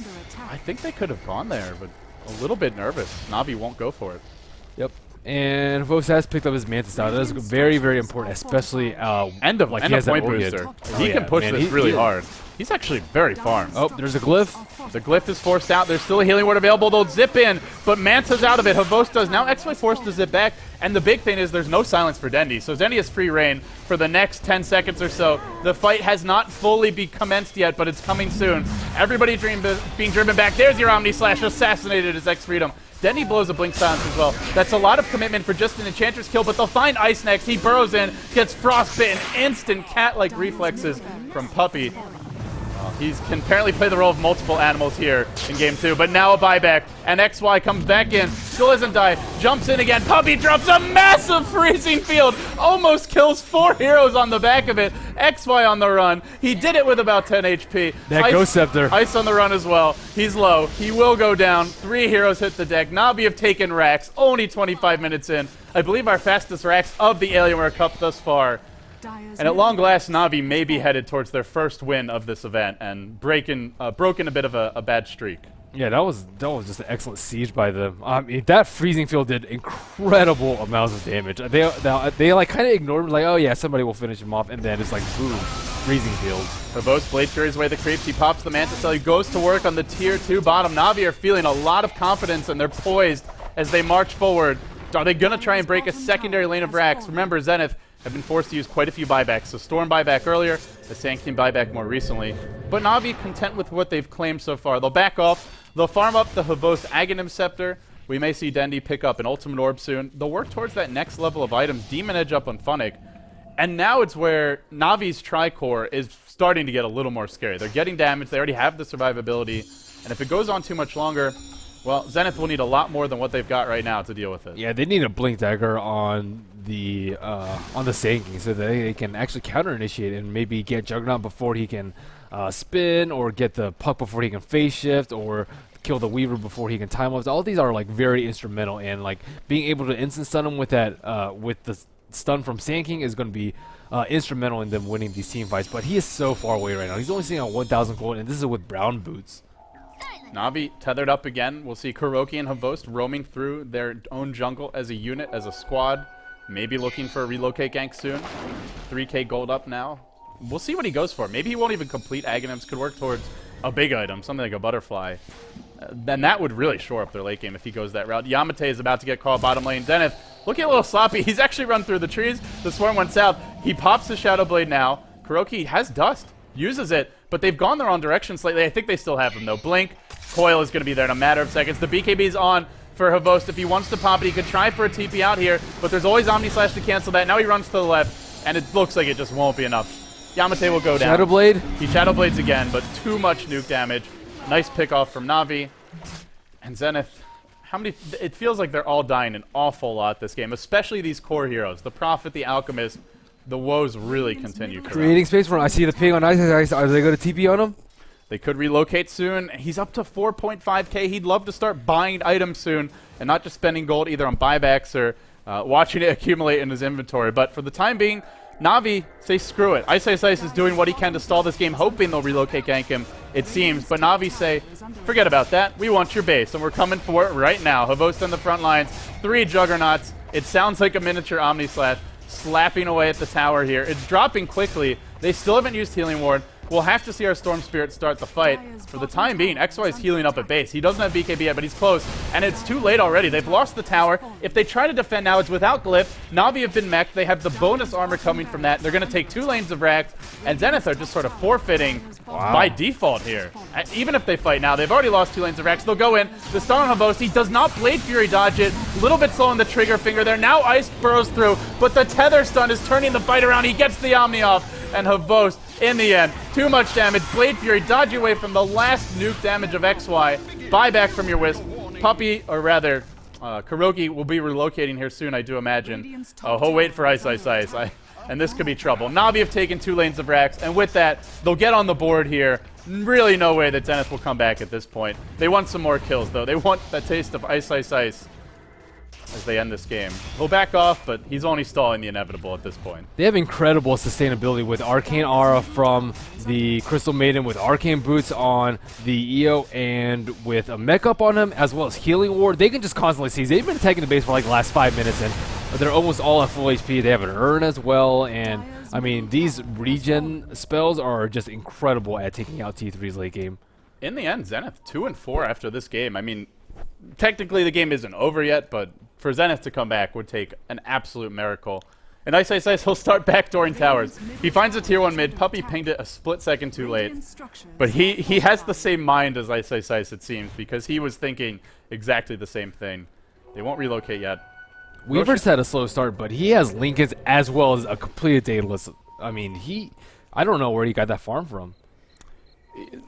I think they could have gone there, but a little bit nervous. Navi won't go for it. Yep. And Vos has picked up his Mantis out. That is very, very important, especially End of point booster. He can push this really hard. He's actually very farmed. Oh, there's a glyph. The glyph is forced out. There's still a healing word available. They'll zip in, but Manta's out of it. Havos does. Now X-Way forced to zip back, and the big thing is there's no silence for Dendy. So Dendy has free reign for the next 10 seconds or so. The fight has not fully commenced yet, but it's coming soon. Everybody being driven back. There's your Omni Slash, assassinated as X-Freedom. Dendy blows a Blink Silence as well. That's a lot of commitment for just an Enchantress kill, but they'll find Ice next. He burrows in, gets frostbitten, instant cat-like reflexes from Puppey. He can apparently play the role of multiple animals here in game 2, but now a buyback, and XY comes back in, still doesn't die, jumps in again, Puppey drops a massive freezing field, almost kills 4 heroes on the back of it, XY on the run, he did it with about 10 HP. That Ghost Scepter. Ice on the run as well, he's low, he will go down, 3 heroes hit the deck, Navi have taken racks, only 25 minutes in, I believe our fastest racks of the Alienware Cup thus far. And at long last, Navi may be headed towards their first win of this event and broken a bit of a bad streak. Yeah, that was just an excellent siege by them. I mean, that freezing field did incredible amounts of damage. They like kind of ignored him, like, oh yeah, somebody will finish him off, and then it's like boom, freezing field. Havos Blade Fury's away the creeps. He pops the Mantis Cell. He goes to work on the tier 2 bottom. Navi are feeling a lot of confidence, and they're poised as they march forward. Are they gonna try and break a secondary lane of racks? Remember, Zenith have been forced to use quite a few buybacks. So Storm buyback earlier, the Sand King buyback more recently. But Navi content with what they've claimed so far. They'll back off. They'll farm up the Havos Aghanim Scepter. We may see Dendy pick up an Ultimate Orb soon. They'll work towards that next level of items. Demon Edge up on Funnick. And now it's where Navi's Tricore is starting to get a little more scary. They're getting damaged. They already have the survivability. And if it goes on too much longer, well, Zenith will need a lot more than what they've got right now to deal with it. Yeah, they need a Blink Dagger on the Sand King so that they can actually counter-initiate and maybe get Juggernaut before he can spin, or get the Puck before he can phase shift, or kill the Weaver before he can time lift. All these are like very instrumental in like being able to instant stun him with that with the stun from Sand King is going to be instrumental in them winning these team fights. But he is so far away right now. He's only sitting on 1,000 gold, and this is with brown boots. Navi tethered up again. We'll see Kuroki and Havost roaming through their own jungle as a unit, as a squad. Maybe looking for a relocate gank soon. 3k gold up now. We'll see what he goes for. Maybe he won't even complete Aghanims. Could work towards a big item, something like a butterfly. Then that would really shore up their late game if he goes that route. Yamate is about to get caught bottom lane. Zenith looking a little sloppy. He's actually run through the trees. The swarm went south. He pops the Shadow Blade now. Kuroki has dust, uses it, but they've gone their own direction slightly. I think they still have him though. Blink, Coil is going to be there in a matter of seconds. The BKB's on for Havost. If he wants to pop it, he could try for a TP out here, but there's always Omni Slash to cancel that. Now he runs to the left, and it looks like it just won't be enough. Yamate will go down. Shadow Blade? He Shadow Blades again, but too much nuke damage. Nice pick off from Navi. And Zenith, how many? It feels like they're all dying an awful lot this game, especially these core heroes. The Prophet, the Alchemist, the woes really continue. Creating space for him. I see the ping on Ice. Are they going to TP on him? They could relocate soon. He's up to 4.5k. He'd love to start buying items soon and not just spending gold either on buybacks or watching it accumulate in his inventory. But for the time being, Navi say screw it. Ice is doing what he can to stall this game, hoping they'll relocate gank him, it seems. But Navi say, forget about that. We want your base, and we're coming for it right now. Havost on the front lines. 3 Juggernauts. It sounds like a miniature Omni Slash slapping away at the tower here. It's dropping quickly. They still haven't used Healing Ward. We'll have to see our Storm Spirit start the fight. For the time being, XY is healing up at base. He doesn't have BKB yet, but he's close. And it's too late already. They've lost the tower. If they try to defend now, it's without Glyph. Navi have been mech'd. They have the bonus armor coming from that. They're going to take 2 lanes of Rax. And Zenith are just sort of forfeiting by default here. Even if they fight now, they've already lost 2 lanes of Rax. They'll go in. The stun on Havost. He does not Blade Fury dodge it. A little bit slow on the trigger finger there. Now Ice burrows through. But the tether stun is turning the fight around. He gets the Omni off. And Havost, in the end, too much damage. Blade Fury dodge away from the last nuke damage of XY. Buyback from your Wisp. Puppy, or rather, Kuroki will be relocating here soon, I do imagine. Oh, he'll wait for Ice. And this could be trouble. Navi have taken 2 lanes of Rax, and with that, they'll get on the board here. Really no way that Zenith will come back at this point. They want some more kills, though. They want that taste of Ice as they end this game. He'll back off, but he's only stalling the inevitable at this point. They have incredible sustainability with Arcane Aura from the Crystal Maiden, with Arcane Boots on the EO, and with a mech up on him, as well as Healing Ward. They can just constantly seize. They've been attacking the base for like the last 5 minutes, and they're almost all at full HP. They have an Urn as well, and I mean, these regen spells are just incredible at taking out T3's late game. In the end, Zenith 2-4 after this game. I mean, technically the game isn't over yet, but for Zenith to come back would take an absolute miracle. And Ice, he'll start backdooring towers. He finds a tier 1 mid. Puppy pinged it a split second too late. But he has the same mind as Ice, it seems, because he was thinking exactly the same thing. They won't relocate yet. Weaver's had a slow start, but he has Lincolns as well as a completed Daedalus. I mean, I don't know where he got that farm from.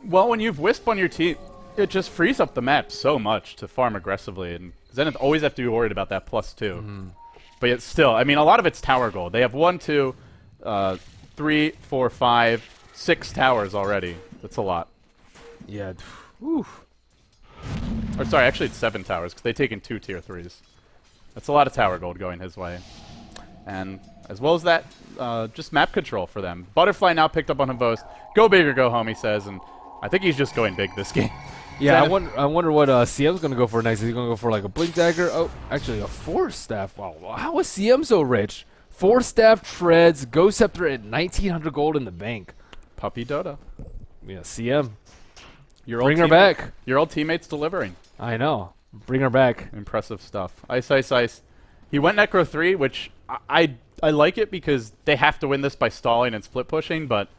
Well, when you've Wisp on your team, it just frees up the map so much to farm aggressively, and Zenith always have to be worried about that +2. But yet still, I mean, a lot of it's tower gold. They have 1, 2, 3, 4, 5, 6 towers already. That's a lot. Yeah. Whew. Or sorry, actually it's 7 towers, because they've taken 2 tier 3s. That's a lot of tower gold going his way. And as well as that, just map control for them. Butterfly now picked up on Havost. Go big or go home, he says, and I think he's just going big this game. Yeah, I wonder what CM's going to go for next. Is he going to go for like a Blink Dagger? Oh, actually a Force Staff. Wow, how is CM so rich? Force Staff, Treads, Ghost Scepter at 1,900 gold in the bank. Puppy Dota. Yeah, CM. Bring her back. Your old teammate's delivering. I know. Bring her back. Impressive stuff. Ice. He went Necro 3, which I like it because they have to win this by stalling and split pushing, but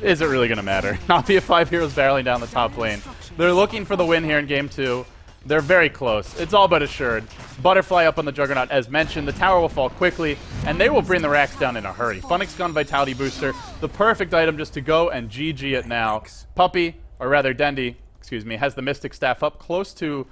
is it really going to matter? Navi 5 heroes barreling down the top lane. They're looking for the win here in game 2. They're very close. It's all but assured. Butterfly up on the Juggernaut, as mentioned. The tower will fall quickly, and they will bring the Rax down in a hurry. Funix Gun Vitality Booster, the perfect item just to go and GG it now. Puppy, or rather Dendi, excuse me, has the Mystic Staff up close to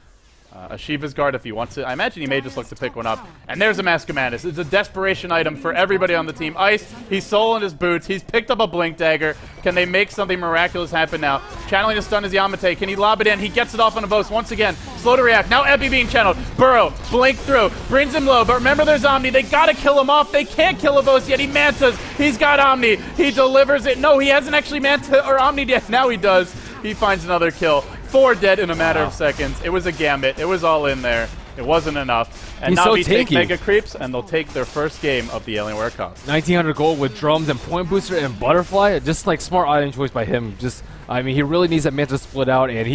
Shiva's guard if he wants it. I imagine he may just look to pick one up. And there's a Mask of Madness. It's a desperation item for everybody on the team. Ice, he's soloing his boots. He's picked up a Blink Dagger. Can they make something miraculous happen now? Channeling to stun his Yamate. Can he lob it in? He gets it off on a boast once again. Slow to react. Now Epi being channeled. Burrow, blink through. Brings him low. But remember there's Omni. They gotta kill him off. They can't kill a boast yet. He mantas. He's got Omni. He delivers it. No, he hasn't actually manta or Omni yet. Now he does. He finds another kill. 4 dead in a matter of seconds. It was a gambit. It was all in there. It wasn't enough. And He's Navi so take tanky. Mega Creeps, and they'll take their first game of the Alienware Cup. 1900 gold with drums and point booster and butterfly. Just like smart item choice by him. Just, I mean, he really needs that manta split out, and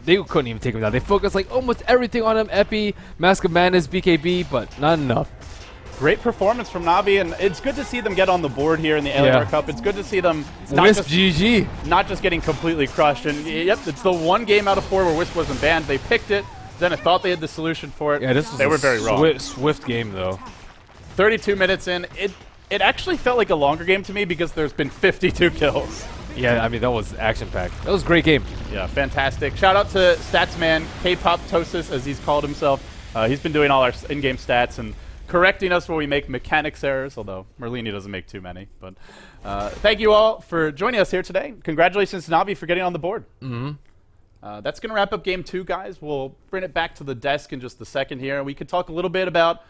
they couldn't even take him down. They focused like almost everything on him. Epi, Mask of Madness, BKB, but not enough. Great performance from Navi, and it's good to see them get on the board here in the Alienware Cup. It's good to see them Wisp GG. not just getting completely crushed. And yep, it's the one game out of 4 where Wisp wasn't banned. They picked it. Then I thought they had the solution for it. Yeah, this was they were very wrong. Swift game though. 32 minutes in, it actually felt like a longer game to me because there's been 52 kills. Yeah, I mean that was action packed. That was a great game. Yeah, fantastic. Shout out to Statsman, K-Pop Tosis, as he's called himself. He's been doing all our in-game stats and correcting us where we make mechanics errors, although Merlini doesn't make too many. But thank you all for joining us here today. Congratulations to Navi for getting on the board. That's going to wrap up Game 2, guys. We'll bring it back to the desk in just a second here. We could talk a little bit about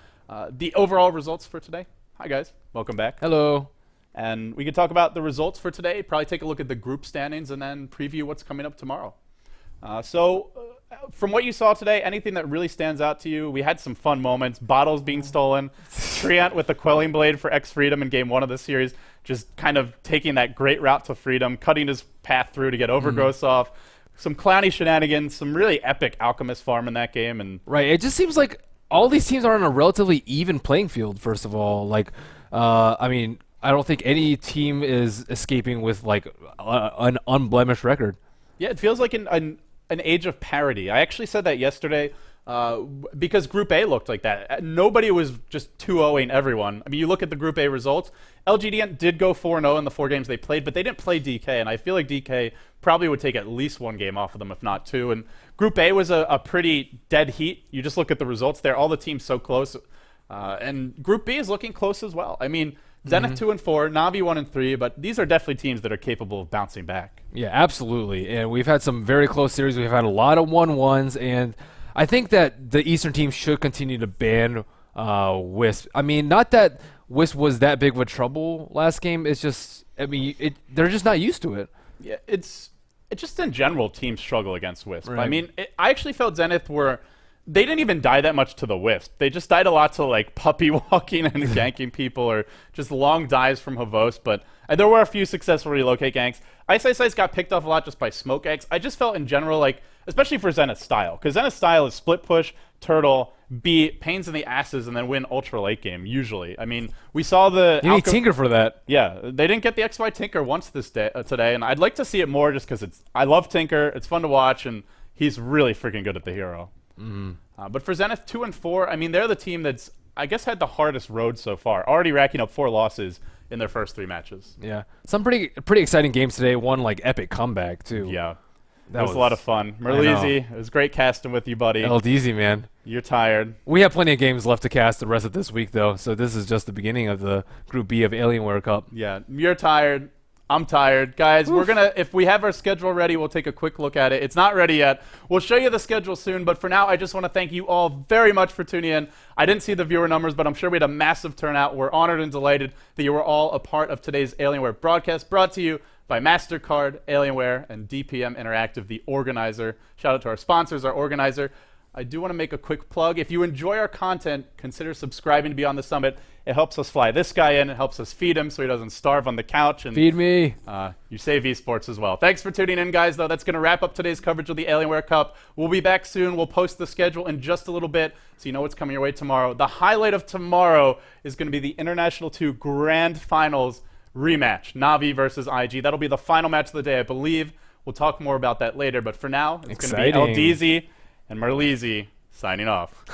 the overall results for today. Hi, guys. Welcome back. Hello. And we could talk about the results for today, probably take a look at the group standings, and then preview what's coming up tomorrow. From what you saw today, anything that really stands out to you? We had some fun moments. Bottles being stolen. Treant with the Quelling Blade for X Freedom in Game 1 of this series, just kind of taking that great route to freedom, cutting his path through to get Overgrowth off. Some clowny shenanigans, some really epic Alchemist farm in that game. And Right, it just seems like all these teams are on a relatively even playing field, first of all. Like, I mean, I don't think any team is escaping with, like, an unblemished record. Yeah, it feels like an age of parity. I actually said that yesterday because Group A looked like that. Nobody was just 2-0ing everyone. I mean, you look at the Group A results. LGDN did go 4-0 in the 4 games they played, but they didn't play DK, and I feel like DK probably would take at least 1 game off of them, if not 2. And Group A was a pretty dead heat. You just look at the results there. All the teams so close. And Group B is looking close as well. I mean, Zenith 2 and 4, Navi 1 and 3, but these are definitely teams that are capable of bouncing back. Yeah, absolutely. And we've had some very close series. We've had a lot of 1-1s, and I think that the Eastern teams should continue to ban Wisp. I mean, not that Wisp was that big of a trouble last game. It's just, I mean, they're just not used to it. Yeah, it's just in general teams struggle against Wisp. Right. I mean, I actually felt Zenith they didn't even die that much to the Wisp. They just died a lot to like puppy walking and ganking people or just long dives from Havos. But there were a few successful relocate ganks. Ice got picked off a lot just by smoke ganks. I just felt in general like, especially for Zenith style, because Zenith style is split push, turtle, beat, pains in the asses, and then win ultra late game, usually. I mean, we saw the... You need Tinker for that. Yeah, they didn't get the XY Tinker once today, and I'd like to see it more just because I love Tinker, it's fun to watch, and he's really freaking good at the hero. But for Zenith 2 and 4, I mean, they're the team that's, I guess, had the hardest road so far, already racking up 4 losses in their first 3 matches. Yeah. Some pretty exciting games today. One, like, epic comeback, too. Yeah. That was a lot of fun. Merlini, it was great casting with you, buddy. LDZ, man. You're tired. We have plenty of games left to cast the rest of this week, though, so this is just the beginning of the Group B of Alienware Cup. Yeah, you're tired. I'm tired. Guys, we're going to, if we have our schedule ready, we'll take a quick look at it. It's not ready yet. We'll show you the schedule soon, but for now, I just want to thank you all very much for tuning in. I didn't see the viewer numbers, but I'm sure we had a massive turnout. We're honored and delighted that you were all a part of today's Alienware broadcast, brought to you by MasterCard, Alienware, and DPM Interactive, the organizer. Shout out to our sponsors, our organizer. I do want to make a quick plug. If you enjoy our content, consider subscribing to Beyond the Summit. It helps us fly this guy in. It helps us feed him so he doesn't starve on the couch. And feed me. You save esports as well. Thanks for tuning in, guys, though. That's going to wrap up today's coverage of the Alienware Cup. We'll be back soon. We'll post the schedule in just a little bit so you know what's coming your way tomorrow. The highlight of tomorrow is going to be the International 2 Grand Finals rematch, Navi versus IG. That'll be the final match of the day, I believe. We'll talk more about that later, but for now, it's going to be LDZ and Merlini signing off.